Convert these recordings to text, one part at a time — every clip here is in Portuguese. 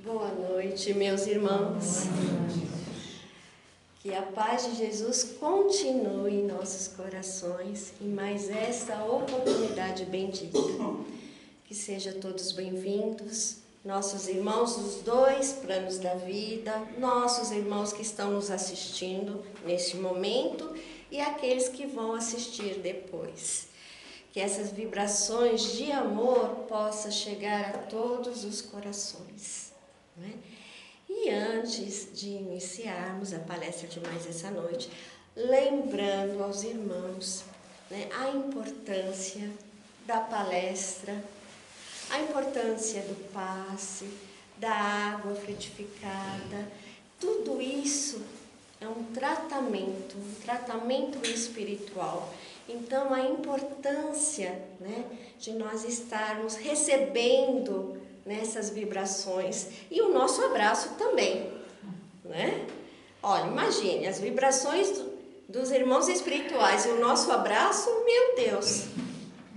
Boa noite, meus irmãos. Que a paz de Jesus continue em nossos corações em mais esta oportunidade bendita. Que sejam todos bem-vindos, nossos irmãos dos dois planos da vida, nossos irmãos que estão nos assistindo neste momento e aqueles que vão assistir depois. Que essas vibrações de amor possam chegar a todos os corações, né? E antes de iniciarmos a palestra de mais essa noite, lembrando aos irmãos, né, a importância da palestra, a importância do passe, da água frutificada, tudo isso é um tratamento espiritual. Então, a importância, né, de nós estarmos recebendo nessas vibrações e o nosso abraço também, né? Olha, imagine, as vibrações dos irmãos espirituais e o nosso abraço, meu Deus,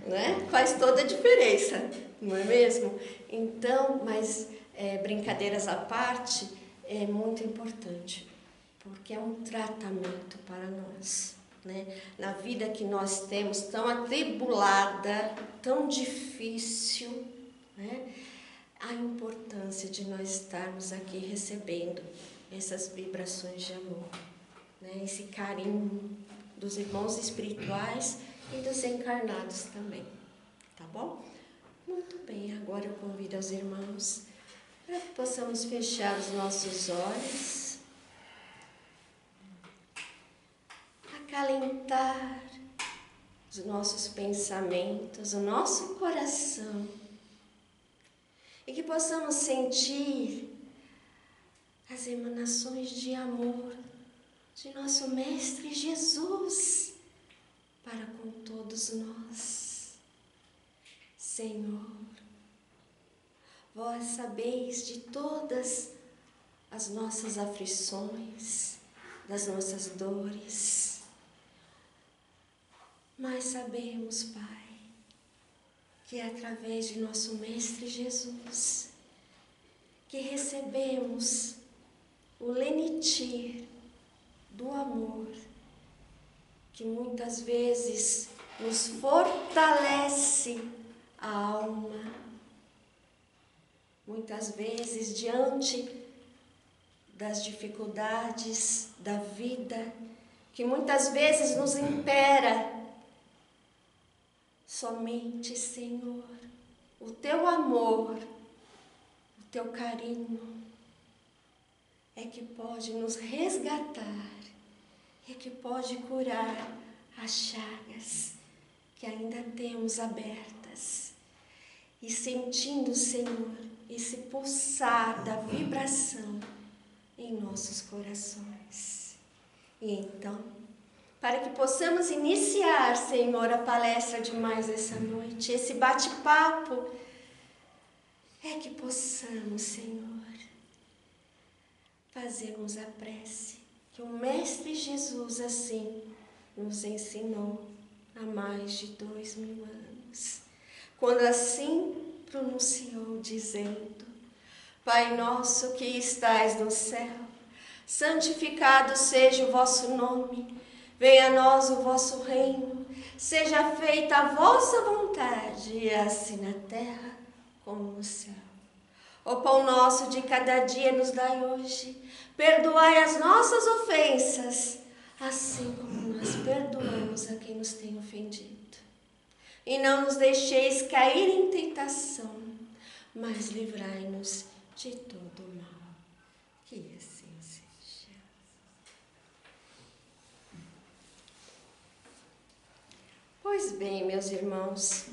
né? Faz toda a diferença, não é mesmo? Então, mas brincadeiras à parte, é muito importante, porque é um tratamento para nós, né? Na vida que nós temos tão atribulada, tão difícil, né? A importância de nós estarmos aqui recebendo essas vibrações de amor, né? Esse carinho dos irmãos espirituais e dos encarnados também, tá bom? Muito bem, agora eu convido os irmãos para que possamos fechar os nossos olhos, acalentar os nossos pensamentos, o nosso coração, e que possamos sentir as emanações de amor de nosso Mestre Jesus para com todos nós. Senhor, vós sabeis de todas as nossas aflições, das nossas dores, mas sabemos, Pai, que é através de nosso Mestre Jesus que recebemos o lenitir do amor, que muitas vezes nos fortalece a alma, muitas vezes diante das dificuldades da vida, que muitas vezes nos impera. Somente, Senhor, o Teu amor, o Teu carinho é que pode nos resgatar, é que pode curar as chagas que ainda temos abertas. E sentindo, Senhor, esse pulsar da vibração em nossos corações. E então, para que possamos iniciar, Senhor, a palestra de mais essa noite, esse bate-papo, é que possamos, Senhor, fazermos a prece que o Mestre Jesus assim nos ensinou há mais de 2000 anos, quando assim pronunciou, dizendo: Pai nosso que estais no céu, santificado seja o vosso nome. Venha a nós o vosso reino, seja feita a vossa vontade, assim na terra como no céu. O pão nosso de cada dia nos dai hoje, perdoai as nossas ofensas, assim como nós perdoamos a quem nos tem ofendido. E não nos deixeis cair em tentação, mas livrai-nos de todo o mal. Que assim seja. Pois bem, meus irmãos,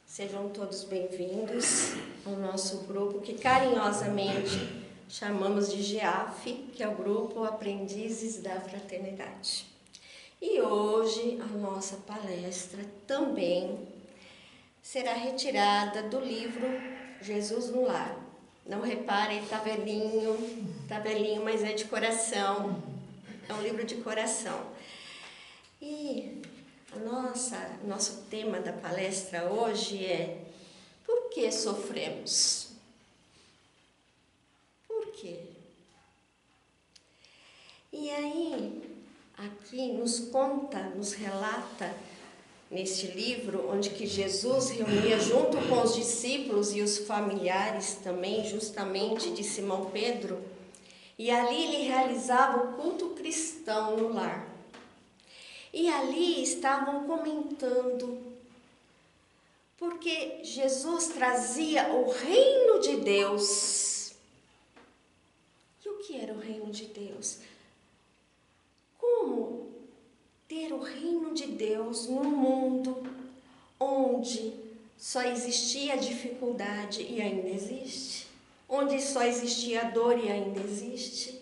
sejam todos bem-vindos ao nosso grupo que carinhosamente chamamos de GEAF, que é o Grupo Aprendizes da Fraternidade. E hoje a nossa palestra também será retirada do livro Jesus no Lar. Não reparem, tá velhinho, mas é de coração, é um livro de coração. E nosso tema da palestra hoje é: por que sofremos? aqui nos conta, nos relata, neste livro, onde que Jesus reunia junto com os discípulos e os familiares também, justamente de Simão Pedro, e ali ele realizava o culto cristão no lar. E ali estavam comentando, porque Jesus trazia o reino de Deus. E o que era o reino de Deus? Como ter o reino de Deus num mundo onde só existia dificuldade e ainda existe? Onde só existia dor e ainda existe?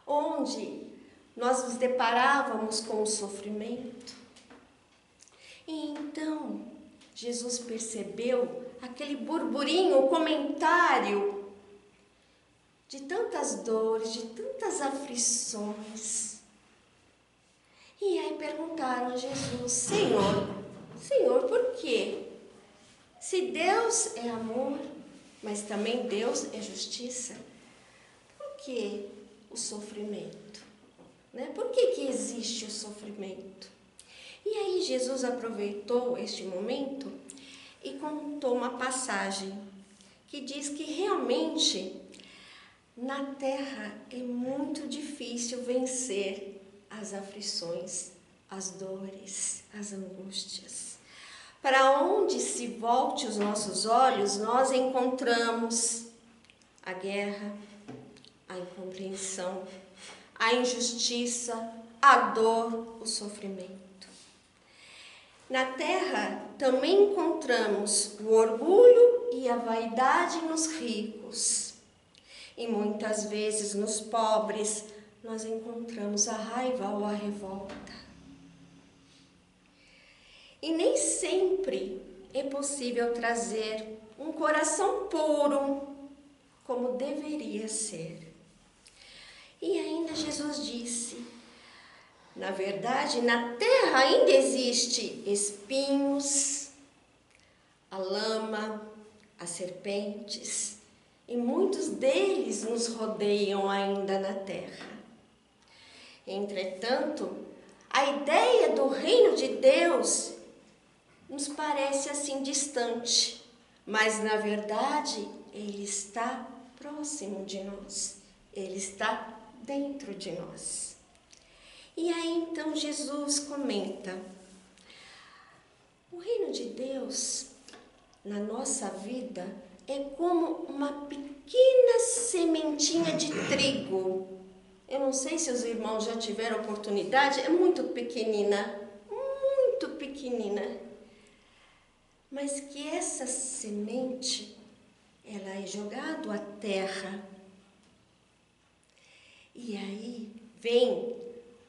Onde nós nos deparávamos com o sofrimento? E então Jesus percebeu aquele burburinho, o comentário de tantas dores, de tantas aflições. E aí perguntaram a Jesus: Senhor, por quê? Se Deus é amor, mas também Deus é justiça, por que o sofrimento? Né? Por que existe o sofrimento? E aí Jesus aproveitou este momento e contou uma passagem que diz que realmente na terra é muito difícil vencer as aflições, as dores, as angústias. Para onde se volte os nossos olhos, nós encontramos a guerra, a incompreensão, a injustiça, a dor, o sofrimento. Na terra também encontramos o orgulho e a vaidade nos ricos. E muitas vezes nos pobres nós encontramos a raiva ou a revolta. E nem sempre é possível trazer um coração puro como deveria ser. E ainda Jesus disse: na verdade, na terra ainda existe espinhos, a lama, as serpentes, e muitos deles nos rodeiam ainda na terra. Entretanto, a ideia do reino de Deus nos parece assim distante, mas na verdade ele está próximo de nós, ele está dentro de nós. E aí então Jesus comenta: o reino de Deus na nossa vida é como uma pequena sementinha de trigo. Eu não sei se os irmãos já tiveram oportunidade, é muito pequenina, mas que essa semente, ela é jogada à terra. E aí vem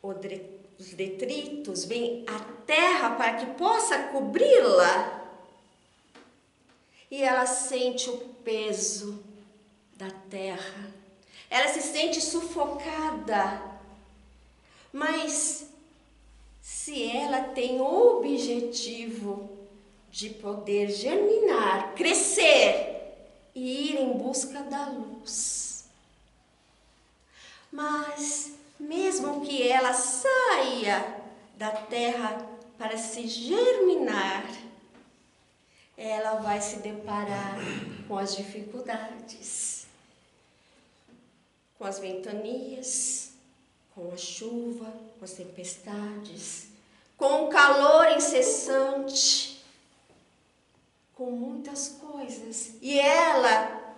os detritos, vem a terra para que possa cobri-la. E ela sente o peso da terra. Ela se sente sufocada. Mas se ela tem o objetivo de poder germinar, crescer e ir em busca da luz. Mas mesmo que ela saia da terra para se germinar, ela vai se deparar com as dificuldades, com as ventanias, com a chuva, com as tempestades, com o calor incessante, com muitas coisas. E ela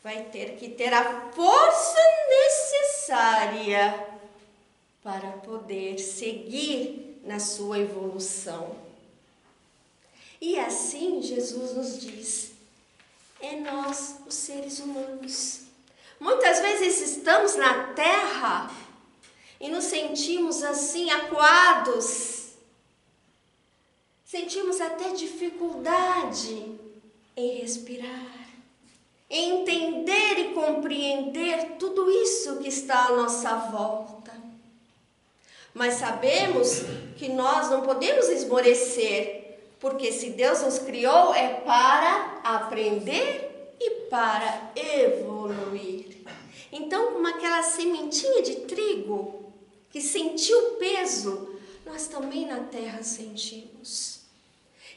vai ter que ter a força necessária para poder seguir na sua evolução. E assim Jesus nos diz: é nós, os seres humanos. Muitas vezes estamos na terra e nos sentimos assim acuados. Sentimos até dificuldade em respirar, em entender e compreender tudo isso que está à nossa volta. Mas sabemos que nós não podemos esmorecer, porque se Deus nos criou é para aprender e para evoluir. Então, como aquela sementinha de trigo, que sentiu o peso, nós também na terra sentimos.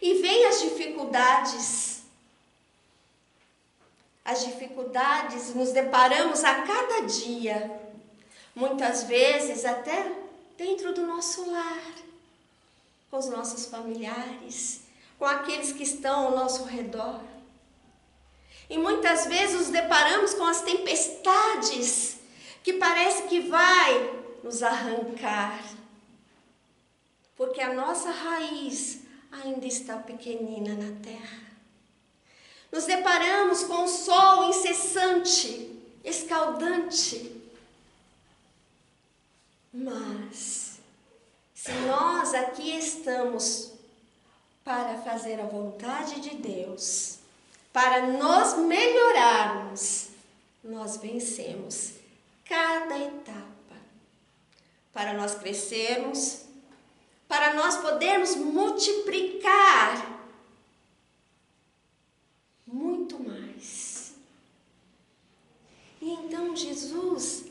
E vem as dificuldades. As dificuldades nos deparamos a cada dia. Muitas vezes até dentro do nosso lar, com os nossos familiares, com aqueles que estão ao nosso redor. E muitas vezes nos deparamos com as tempestades que parece que vai nos arrancar, porque a nossa raiz ainda está pequenina na terra. Nos deparamos com o sol incessante, escaldante. Mas, se nós aqui estamos para fazer a vontade de Deus, para nos melhorarmos, nós vencemos cada etapa. Para nós crescermos, para nós podermos multiplicar muito mais. E então Jesus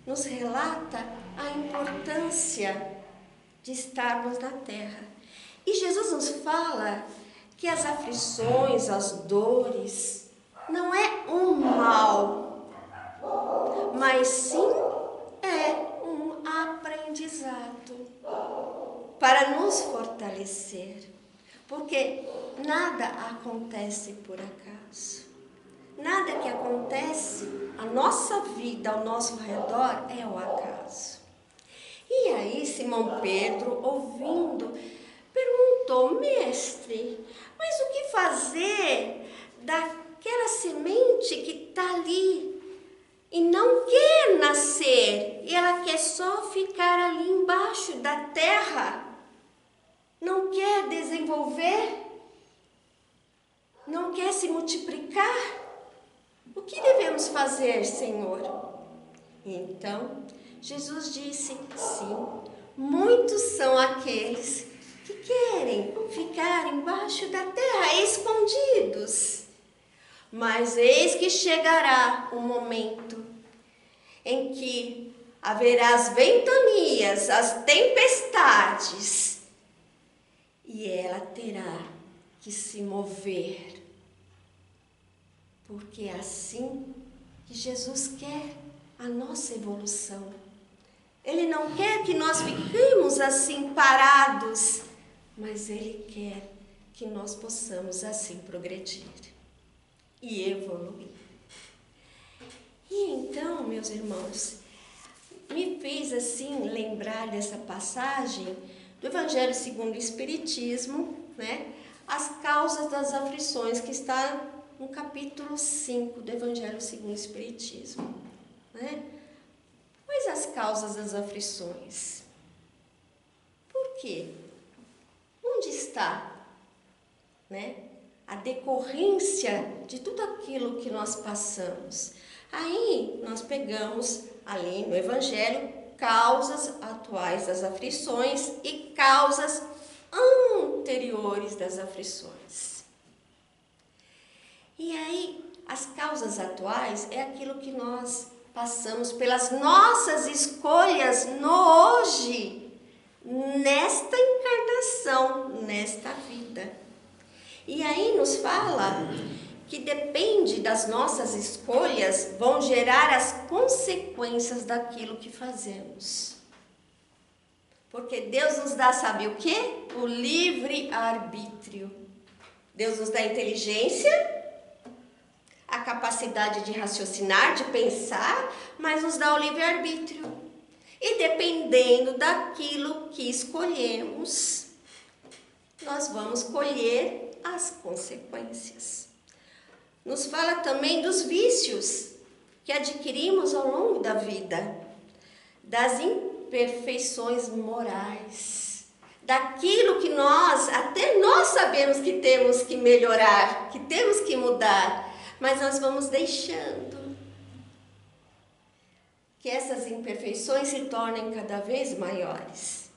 nos relata a importância de estarmos na terra. E Jesus nos fala que as aflições, as dores, não é um mal, mas sim é um aprendizado para nos fortalecer. Porque nada acontece por acaso. Nada que acontece à nossa vida, ao nosso redor, é o acaso. E aí Simão Pedro, ouvindo, perguntou: mestre, mas o que fazer daquela semente que está ali e não quer nascer, e ela quer só ficar ali embaixo da terra, não quer desenvolver, não quer se multiplicar? O que devemos fazer, Senhor? Então, Jesus disse: sim, muitos são aqueles que querem ficar embaixo da terra, escondidos. Mas eis que chegará o momento em que haverá as ventanias, as tempestades, e ela terá que se mover. Porque é assim que Jesus quer a nossa evolução. Ele não quer que nós fiquemos assim parados, mas Ele quer que nós possamos assim progredir e evoluir. E então, meus irmãos, me fez assim lembrar dessa passagem do Evangelho segundo o Espiritismo, né? As causas das aflições, que está no capítulo 5 do Evangelho segundo o Espiritismo, né? Quais as causas das aflições? Por quê? Onde está, né, a decorrência de tudo aquilo que nós passamos? Aí nós pegamos ali no Evangelho causas atuais das aflições e causas anteriores das aflições. E aí, as causas atuais é aquilo que nós passamos pelas nossas escolhas no hoje, nesta encarnação, nesta vida. E aí nos fala que depende das nossas escolhas, vão gerar as consequências daquilo que fazemos. Porque Deus nos dá, sabe o quê? O livre-arbítrio. Deus nos dá inteligência, a capacidade de raciocinar, de pensar, mas nos dá o livre-arbítrio. E dependendo daquilo que escolhemos, nós vamos colher as consequências. Nos fala também dos vícios que adquirimos ao longo da vida, das imperfeições morais, daquilo que até nós sabemos que temos que melhorar, que temos que mudar, mas nós vamos deixando que essas imperfeições se tornem cada vez maiores.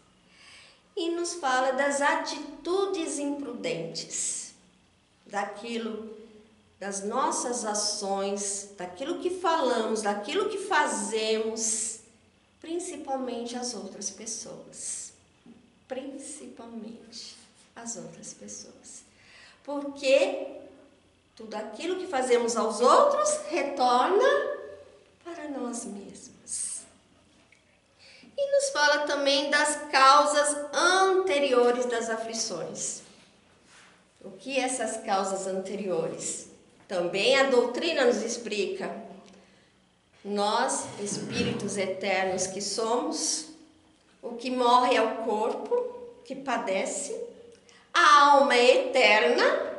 E nos fala das atitudes imprudentes, das nossas ações, daquilo que falamos, daquilo que fazemos, principalmente as outras pessoas. Principalmente as outras pessoas. Porque tudo aquilo que fazemos aos outros retorna para nós mesmos. E nos fala também das causas anteriores das aflições. O que essas causas anteriores? Também a doutrina nos explica. Nós, espíritos eternos que somos, o que morre é o corpo, que padece, a alma é eterna.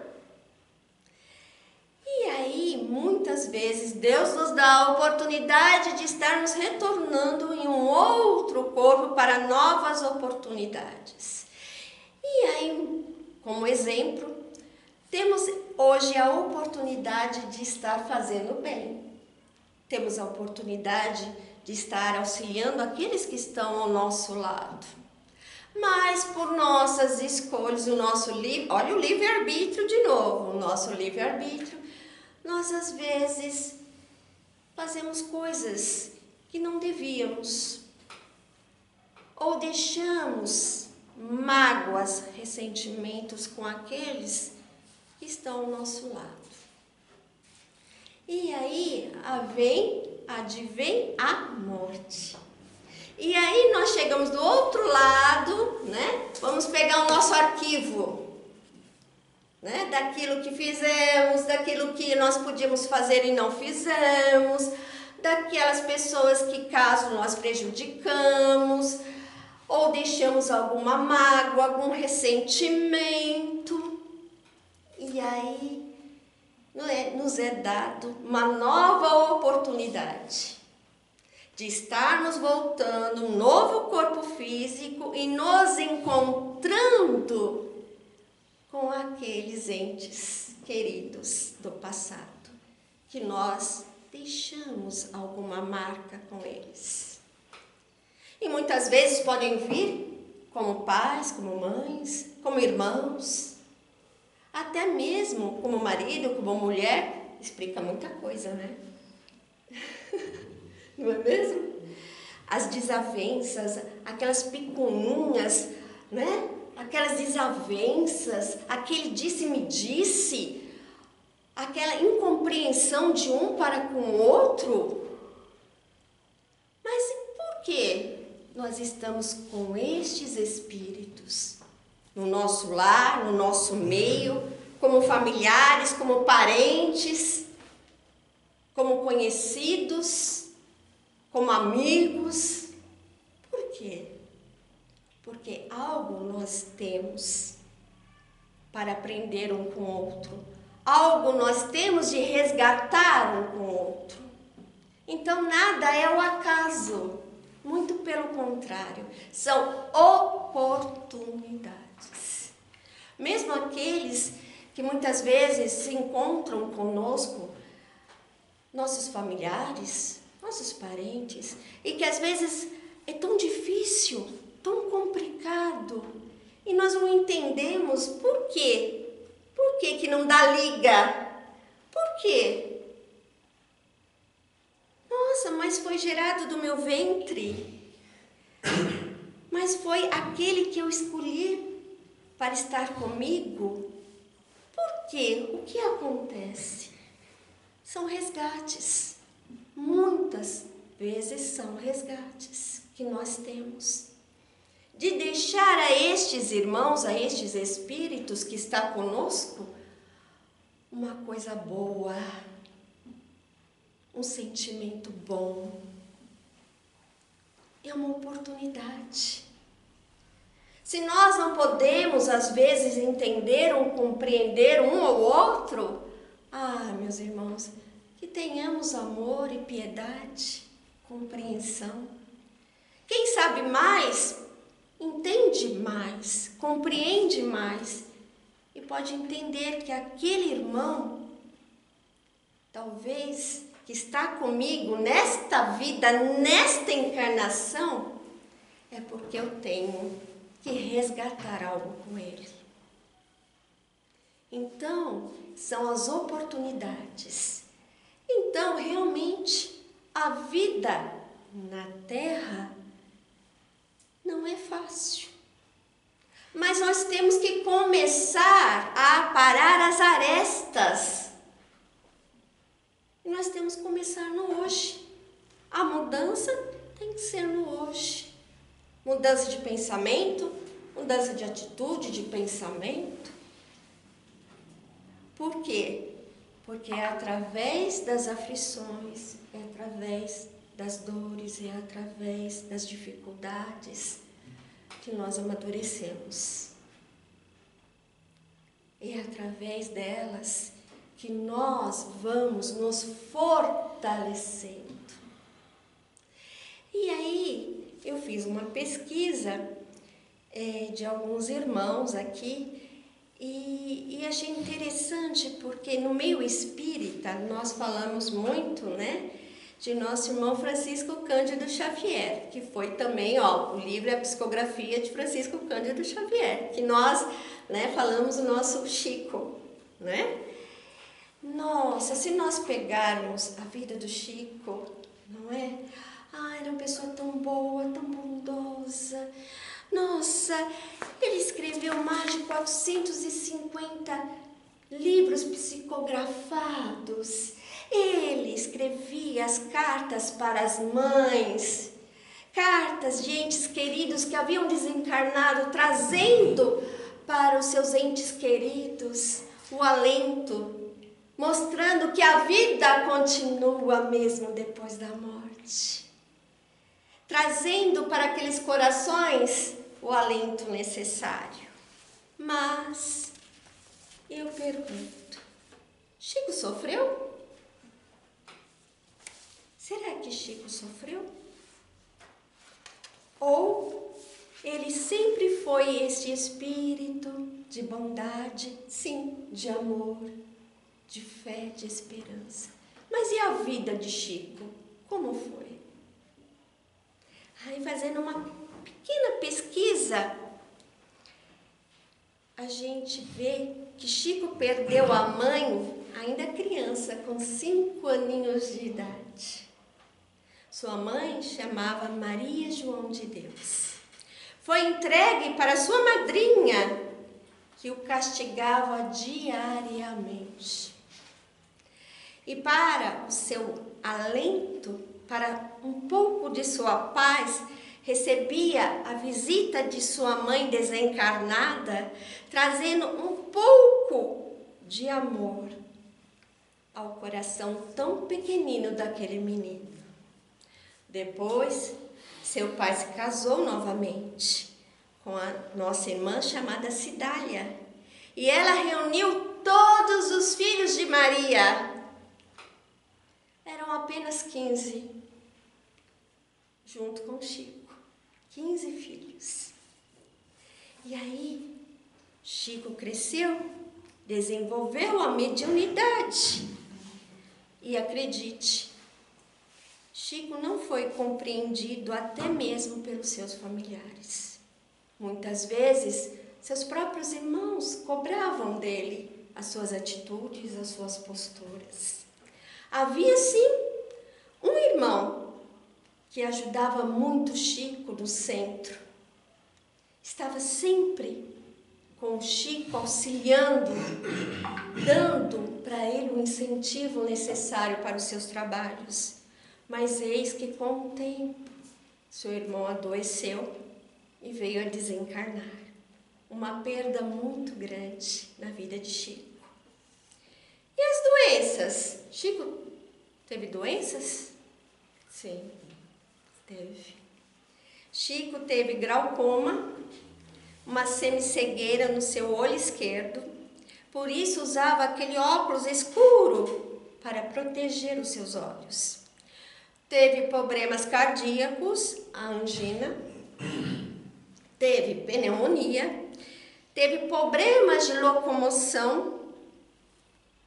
E aí, muitas vezes, Deus nos dá a oportunidade de estarmos retornando em um outro corpo para novas oportunidades. E aí, como exemplo, temos hoje a oportunidade de estar fazendo bem. Temos a oportunidade de estar auxiliando aqueles que estão ao nosso lado. Mas por nossas escolhas, olha o livre-arbítrio de novo, o nosso livre-arbítrio, nós às vezes fazemos coisas que não devíamos. Ou deixamos mágoas, ressentimentos com aqueles que estão ao nosso lado. E aí advém a morte. E aí nós chegamos do outro lado, né? Vamos pegar o nosso arquivo, né? Daquilo que fizemos, daquilo que nós podíamos fazer e não fizemos, daquelas pessoas que caso nós prejudicamos, ou deixamos alguma mágoa, algum ressentimento. E aí nos é dado uma nova oportunidade de estarmos voltando um novo corpo físico e nos encontrando com aqueles entes queridos do passado, que nós deixamos alguma marca com eles. E muitas vezes podem vir como pais, como mães, como irmãos, até mesmo como marido, como mulher, explica muita coisa, né? Não é mesmo? As desavenças, aquelas picuinhas, né? Aquelas desavenças, aquele disse-me-disse, aquela incompreensão de um para com o outro. Mas por que nós estamos com estes espíritos no nosso lar, no nosso meio, como familiares, como parentes, como conhecidos, como amigos? Por quê? Porque algo nós temos para aprender um com o outro. Algo nós temos de resgatar um com o outro. Então nada é o acaso. Muito pelo contrário. São oportunidades. Mesmo aqueles que muitas vezes se encontram conosco, nossos familiares, nossos parentes, e que às vezes é tão difícil, tão complicado, e nós não entendemos por quê. Por que que não dá liga? Por quê? Nossa, mas foi gerado do meu ventre. Mas foi aquele que eu escolhi para estar comigo. Por quê? O que acontece? São resgates. Muitas vezes são resgates que nós temos. De deixar a estes irmãos, a estes espíritos que está conosco, uma coisa boa, um sentimento bom. É uma oportunidade. Se nós não podemos, às vezes, entender ou compreender um ou outro, meus irmãos, que tenhamos amor e piedade, compreensão. Quem sabe mais, entende mais, compreende mais e pode entender que aquele irmão, talvez, que está comigo nesta vida, nesta encarnação, é porque eu tenho que resgatar algo com ele. Então, são as oportunidades. Então, realmente, a vida na terra não é fácil. Mas nós temos que começar a aparar as arestas. E nós temos que começar no hoje. A mudança tem que ser no hoje. Mudança de pensamento, mudança de atitude, de pensamento. Por quê? Porque é através das aflições, é através das dores, é através das dificuldades que nós amadurecemos. É através delas que nós vamos nos fortalecendo. E aí, eu fiz uma pesquisa de alguns irmãos aqui e achei interessante porque no meio espírita nós falamos muito, né, de nosso irmão Francisco Cândido Xavier, que foi também, o livro é a psicografia de Francisco Cândido Xavier, que nós, né, falamos o nosso Chico, né? Nossa, se nós pegarmos a vida do Chico, não é? Era uma pessoa tão boa, tão bondosa. Nossa, ele escreveu mais de 450 livros psicografados. Ele escrevia as cartas para as mães, cartas de entes queridos que haviam desencarnado, trazendo para os seus entes queridos o alento, mostrando que a vida continua mesmo depois da morte, trazendo para aqueles corações o alento necessário. Mas eu pergunto, Chico sofreu? Será que Chico sofreu? Ou ele sempre foi este espírito de bondade, sim, de amor, de fé, de esperança. Mas e a vida de Chico? Como foi? Aí, fazendo uma pequena pesquisa, a gente vê que Chico perdeu a mãe ainda criança, com 5 aninhos de idade. Sua mãe chamava Maria João de Deus. Foi entregue para sua madrinha, que o castigava diariamente. E para o seu alento, para um pouco de sua paz, recebia a visita de sua mãe desencarnada, trazendo um pouco de amor ao coração tão pequenino daquele menino. Depois, seu pai se casou novamente com a nossa irmã chamada Cidália, e ela reuniu todos os filhos de Maria. Eram apenas 15, junto com Chico, 15 filhos. E aí, Chico cresceu, desenvolveu a mediunidade. E acredite, Chico não foi compreendido até mesmo pelos seus familiares. Muitas vezes, seus próprios irmãos cobravam dele as suas atitudes, as suas posturas. Havia, sim, um irmão que ajudava muito Chico no centro. Estava sempre com o Chico auxiliando, dando para ele o incentivo necessário para os seus trabalhos. Mas eis que com o tempo, seu irmão adoeceu e veio a desencarnar. Uma perda muito grande na vida de Chico. E as doenças? Chico teve doenças? Sim, teve. Chico teve glaucoma, uma semicegueira no seu olho esquerdo, por isso usava aquele óculos escuro para proteger os seus olhos. Teve problemas cardíacos, a angina, teve pneumonia, teve problemas de locomoção,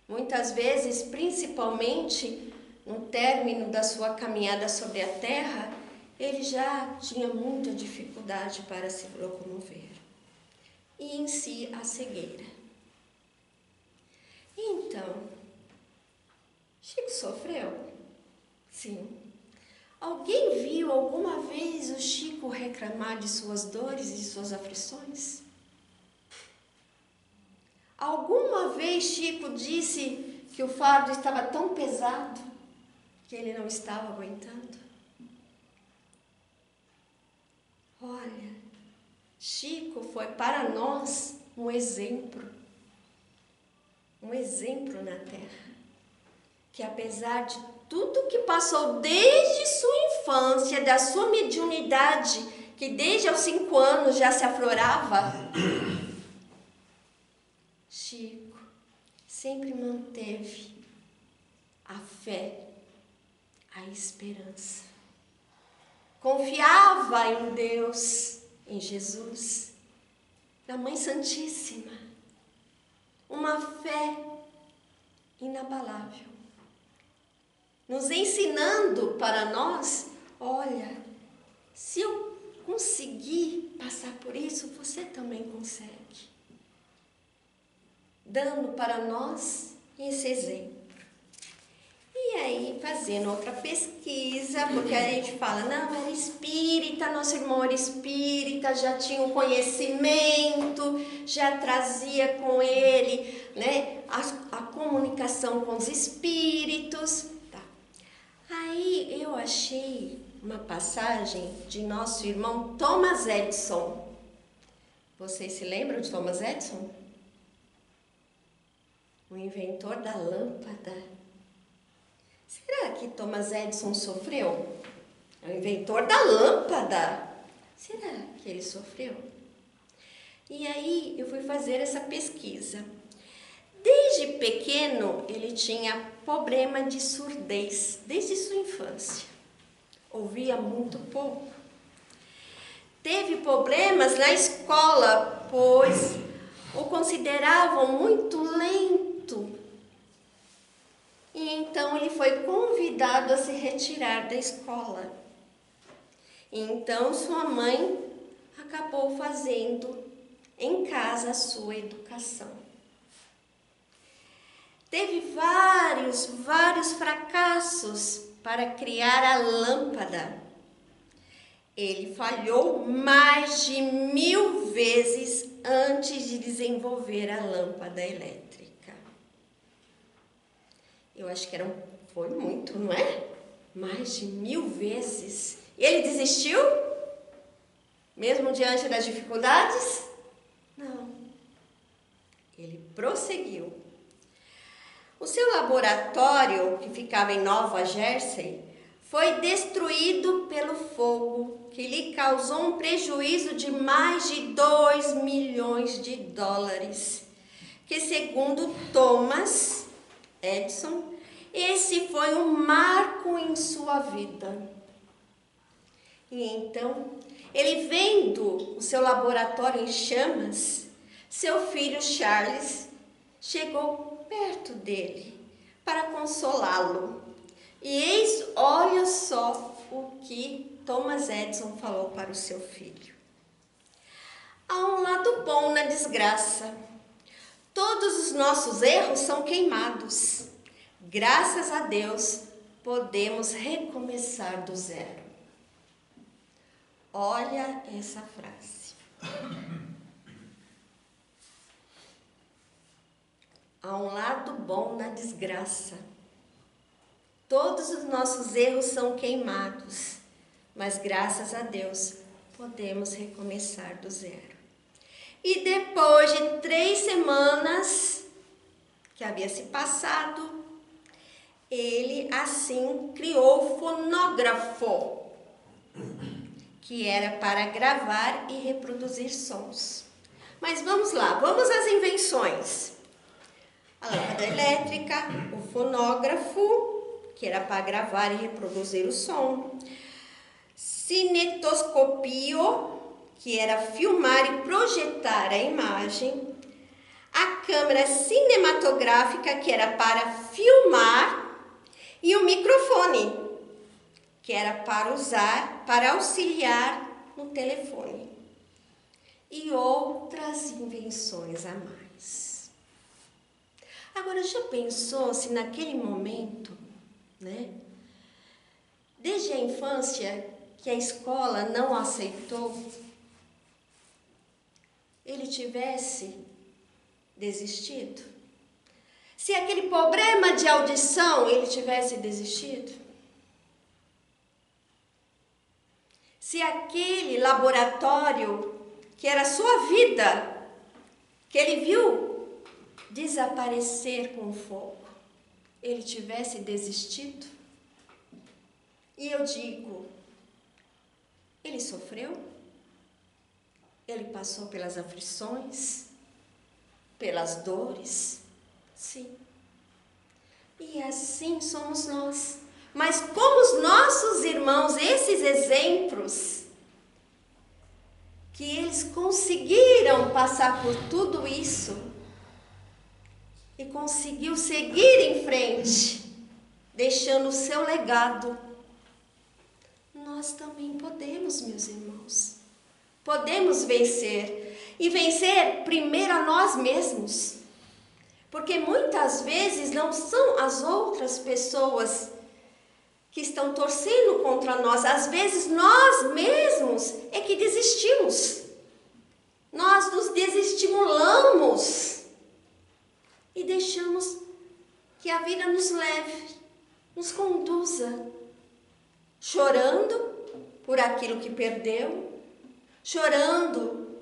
muitas vezes, principalmente no término da sua caminhada sobre a terra, ele já tinha muita dificuldade para se locomover. E em si a cegueira. Então, Chico sofreu? Sim. Alguém viu alguma vez o Chico reclamar de suas dores e de suas aflições? Alguma vez Chico disse que o fardo estava tão pesado que ele não estava aguentando? Olha, Chico foi para nós um exemplo na Terra, que apesar de tudo que passou desde sua infância, da sua mediunidade, que desde aos 5 anos já se aflorava, Chico sempre manteve a fé, a esperança. Confiava em Deus, em Jesus, na Mãe Santíssima. Uma fé inabalável. Nos ensinando para nós, olha, se eu conseguir passar por isso, você também consegue. Dando para nós esse exemplo. E aí, fazendo outra pesquisa, porque a gente fala, não, era espírita, nosso irmão era espírita, já tinha um conhecimento, já trazia com ele, né, a comunicação com os espíritos. Tá. Aí eu achei uma passagem de nosso irmão Thomas Edison. Vocês se lembram de Thomas Edison? O inventor da lâmpada. Será que Thomas Edison sofreu? É o inventor da lâmpada. Será que ele sofreu? E aí eu fui fazer essa pesquisa. Desde pequeno ele tinha problema de surdez, desde sua infância. Ouvia muito pouco. Teve problemas na escola, pois o consideravam muito lento. E então ele foi convidado a se retirar da escola. E então sua mãe acabou fazendo em casa a sua educação. Teve vários fracassos para criar a lâmpada. Ele falhou mais de 1000 vezes antes de desenvolver a lâmpada elétrica. Eu acho que foi muito, não é? Mais de 1000 vezes. E ele desistiu? Mesmo diante das dificuldades? Não. Ele prosseguiu. O seu laboratório, que ficava em Nova Jersey, foi destruído pelo fogo, que lhe causou um prejuízo de mais de 2 milhões de dólares, que segundo Thomas Edison, esse foi um marco em sua vida. E então, ele vendo o seu laboratório em chamas, seu filho Charles chegou perto dele para consolá-lo. E eis, olha só o que Thomas Edison falou para o seu filho. Há um lado bom na desgraça. Todos os nossos erros são queimados. Graças a Deus, podemos recomeçar do zero. Olha essa frase. Há um lado bom na desgraça. Todos os nossos erros são queimados, mas graças a Deus, podemos recomeçar do zero. E depois de 3 semanas que havia se passado, ele assim criou o fonógrafo, que era para gravar e reproduzir sons. Mas vamos lá, vamos às invenções. A lâmpada elétrica, o fonógrafo, que era para gravar e reproduzir o som. Cinetoscopio, que era filmar e projetar a imagem. A câmera cinematográfica, que era para filmar. E o microfone, que era para usar, para auxiliar no telefone. E outras invenções a mais. Agora, já pensou se naquele momento, né, desde a infância, que a escola não o aceitou, ele tivesse desistido? Se aquele problema de audição ele tivesse desistido? Se aquele laboratório que era a sua vida, que ele viu desaparecer com o fogo, ele tivesse desistido? E eu digo, ele sofreu? Ele passou pelas aflições, pelas dores? Sim. E assim somos nós. Mas como os nossos irmãos, esses exemplos, que eles conseguiram passar por tudo isso e conseguiu seguir em frente, deixando o seu legado, nós também podemos, meus irmãos. Podemos vencer. E vencer primeiro a nós mesmos. Porque muitas vezes não são as outras pessoas que estão torcendo contra nós. Às vezes nós mesmos é que desistimos. Nós nos desestimulamos e deixamos que a vida nos leve, nos conduza, chorando por aquilo que perdeu, chorando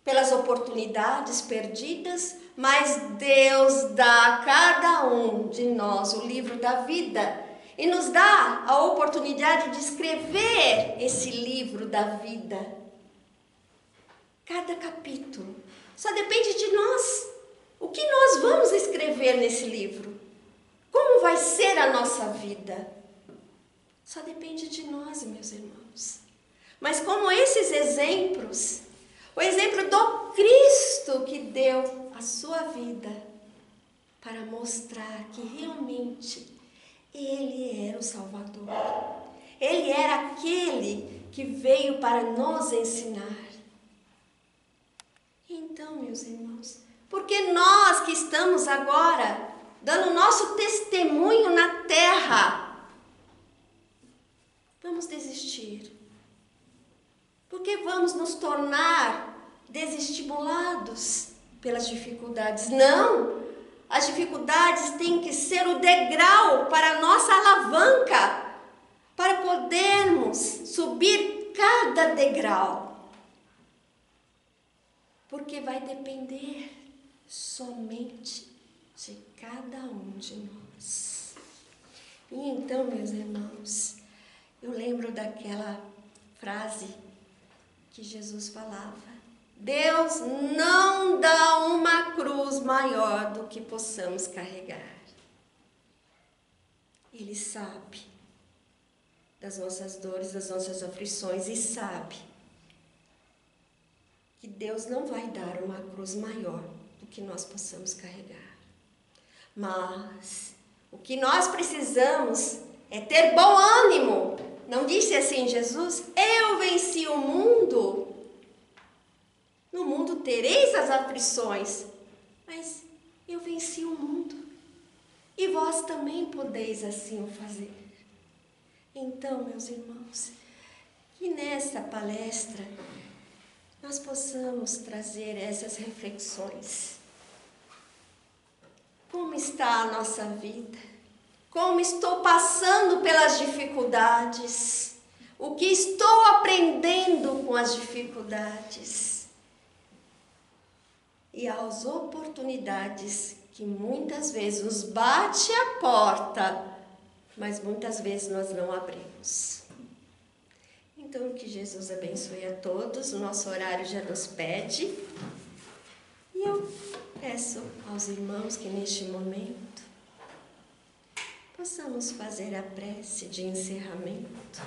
pelas oportunidades perdidas, mas Deus dá a cada um de nós o livro da vida e nos dá a oportunidade de escrever esse livro da vida. Cada capítulo. Só depende de nós. O que nós vamos escrever nesse livro? Como vai ser a nossa vida? Só depende de nós, meus irmãos. Mas como esses exemplos, o exemplo do Cristo que deu a sua vida para mostrar que realmente Ele era o Salvador. Ele era aquele que veio para nos ensinar. Então, meus irmãos, porque nós que estamos agora dando nosso testemunho na terra, vamos desistir? Porque vamos nos tornar desestimulados pelas dificuldades? Não! As dificuldades têm que ser o degrau para a nossa alavanca, para podermos subir cada degrau. Porque vai depender somente de cada um de nós. E então, meus irmãos, eu lembro daquela frase que Jesus falava: Deus não dá uma cruz maior do que possamos carregar. Ele sabe das nossas dores, das nossas aflições e sabe que Deus não vai dar uma cruz maior do que nós possamos carregar. Mas o que nós precisamos é ter bom ânimo. Não disse assim Jesus? Eu venci o mundo. No mundo tereis as aflições, mas eu venci o mundo. E vós também podeis assim o fazer. Então, meus irmãos, que nesta palestra nós possamos trazer essas reflexões. Como está a nossa vida? Como estou passando pelas dificuldades? O que estou aprendendo com as dificuldades? E as oportunidades que muitas vezes nos bate a porta, mas muitas vezes nós não abrimos. Então, que Jesus abençoe a todos. O nosso horário já nos pede. E eu peço aos irmãos que neste momento possamos fazer a prece de encerramento,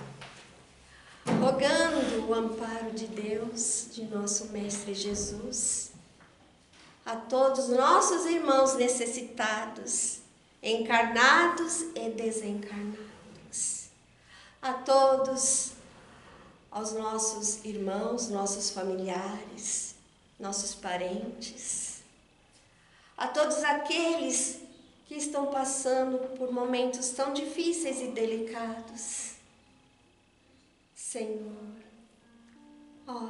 rogando o amparo de Deus, de nosso Mestre Jesus, a todos nossos irmãos necessitados, encarnados e desencarnados, a todos, aos nossos irmãos, nossos familiares, nossos parentes, a todos aqueles que estão passando por momentos tão difíceis e delicados, Senhor, ó,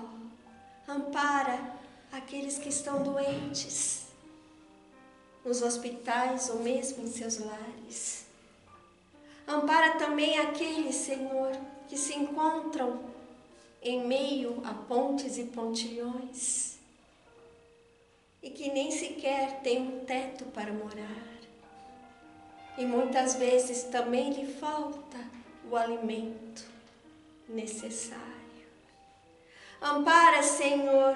ampara aqueles que estão doentes, nos hospitais ou mesmo em seus lares. Ampara também aqueles, Senhor, que se encontram em meio a pontes e pontilhões e que nem sequer têm um teto para morar. E muitas vezes também lhe falta o alimento necessário. Ampara, Senhor,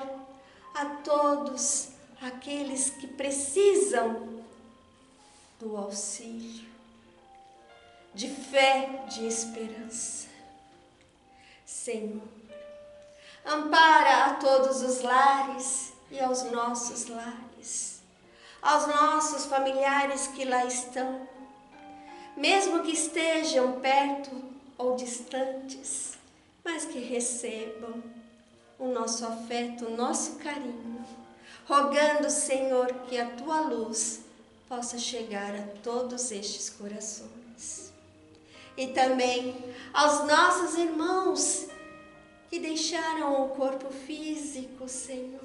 a todos aqueles que precisam do auxílio, de fé, de esperança. Senhor, ampara a todos os lares e aos nossos lares, aos nossos familiares que lá estão, mesmo que estejam perto ou distantes, mas que recebam o nosso afeto, o nosso carinho, rogando, Senhor, que a Tua luz possa chegar a todos estes corações. E também aos nossos irmãos que deixaram o corpo físico, Senhor,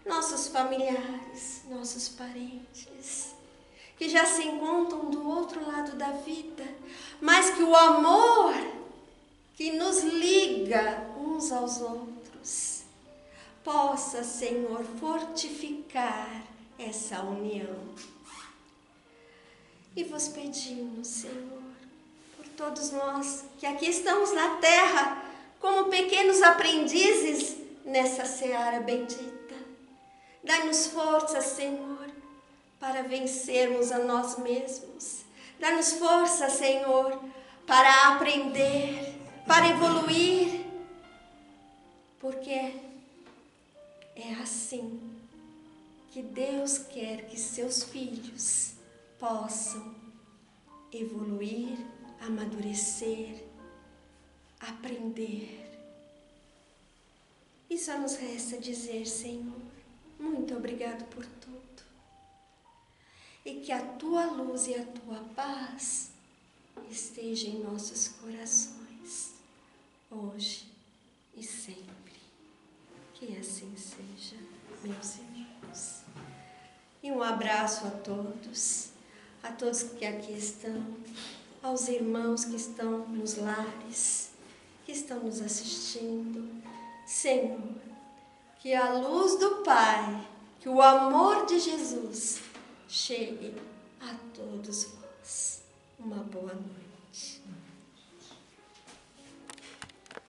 nossos familiares, nossos parentes, que já se encontram do outro lado da vida, mas que o amor que nos liga uns aos outros possa, Senhor, fortificar essa união. E vos pedimos, Senhor, por todos nós que aqui estamos na terra como pequenos aprendizes nessa seara bendita, dai-nos força, Senhor, para vencermos a nós mesmos. Dá-nos força, Senhor, para aprender, para evoluir, porque é assim que Deus quer que seus filhos possam evoluir, amadurecer, aprender. E só nos resta dizer, Senhor, muito obrigado por tudo. E que a Tua luz e a Tua paz esteja em nossos corações, hoje e sempre. Que assim seja, meus irmãos. E um abraço a todos que aqui estão, aos irmãos que estão nos lares, que estão nos assistindo. Senhor, que a luz do Pai, que o amor de Jesus chegue a todos vós. Uma boa noite.